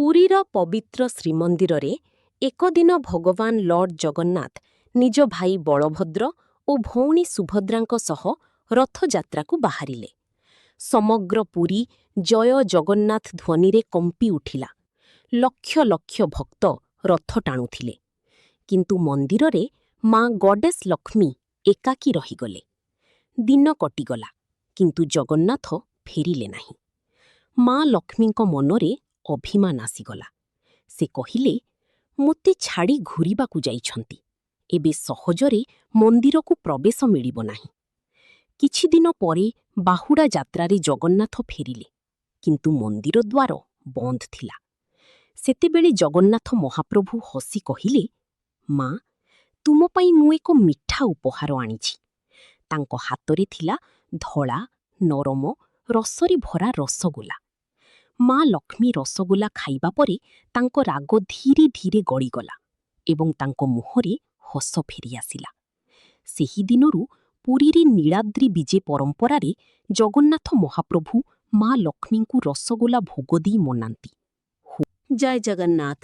ପୁରୀର ପବିତ୍ର ଶ୍ରୀମନ୍ଦିରରେ ଏକଦିନ ଭଗବାନ ଲର୍ଡ ଜଗନ୍ନାଥ ନିଜ ଭାଇ ବଳଭଦ୍ର ଓ ଭଉଣୀ ସୁଭଦ୍ରାଙ୍କ ସହ ରଥଯାତ୍ରାକୁ ବାହାରିଲେ। ସମଗ୍ର ପୁରୀ ଜୟ ଜଗନ୍ନାଥ ଧ୍ୱନିରେ କମ୍ପି ଉଠିଲା। ଲକ୍ଷ ଲକ୍ଷ ଭକ୍ତ ରଥ ଟାଣୁଥିଲେ। କିନ୍ତୁ ମନ୍ଦିରରେ ମା ଗଡେସ୍ ଲକ୍ଷ୍ମୀ ଏକାକୀ ରହିଗଲେ। ଦିନ କଟିଗଲା, କିନ୍ତୁ ଜଗନ୍ନାଥ ଫେରିଲେ ନାହିଁ। ମା ଲକ୍ଷ୍ମୀଙ୍କ ମନରେ ଅଭିମାନ ଆସିଗଲା। ସେ କହିଲେ, ମୋତେ ଛାଡ଼ି ଘୂରିବାକୁ ଯାଇଛନ୍ତି। ଏବେ ସହଜରେ ମନ୍ଦିରକୁ ପ୍ରବେଶ ମିଳିବ ନାହିଁ। କିଛିଦିନ ପରେ ବାହୁଡ଼ା ଯାତ୍ରାରେ ଜଗନ୍ନାଥ ଫେରିଲେ, କିନ୍ତୁ ମନ୍ଦିର ଦ୍ୱାର ବନ୍ଦ ଥିଲା। ସେତେବେଳେ ଜଗନ୍ନାଥ ମହାପ୍ରଭୁ ହସି କହିଲେ, ମା, ତୁମ ପାଇଁ ମୁଁ ଏକ ମିଠା ଉପହାର ଆଣିଛି। ତାଙ୍କ ହାତରେ ଥିଲା ଧଳା, ନରମ, ରସରେ ଭରା ରସଗୋଲା। ମା ଲକ୍ଷ୍ମୀ ରସଗୋଲା ଖାଇବା ପରେ ତାଙ୍କ ରାଗ ଧୀରେ ଧୀରେ ଗଳିଗଲା ଏବଂ ତାଙ୍କ ମୁହଁରେ ହସ ଫେରିଆସିଲା। ସେହିଦିନରୁ ପୁରୀରେ ନୀଳାଦ୍ରି ବିଜେ ପରମ୍ପରାରେ ଜଗନ୍ନାଥ ମହାପ୍ରଭୁ ମା ଲକ୍ଷ୍ମୀଙ୍କୁ ରସଗୋଲା ଭୋଗ ଦେଇ ମନାନ୍ତି। ଜୟ ଜଗନ୍ନାଥ।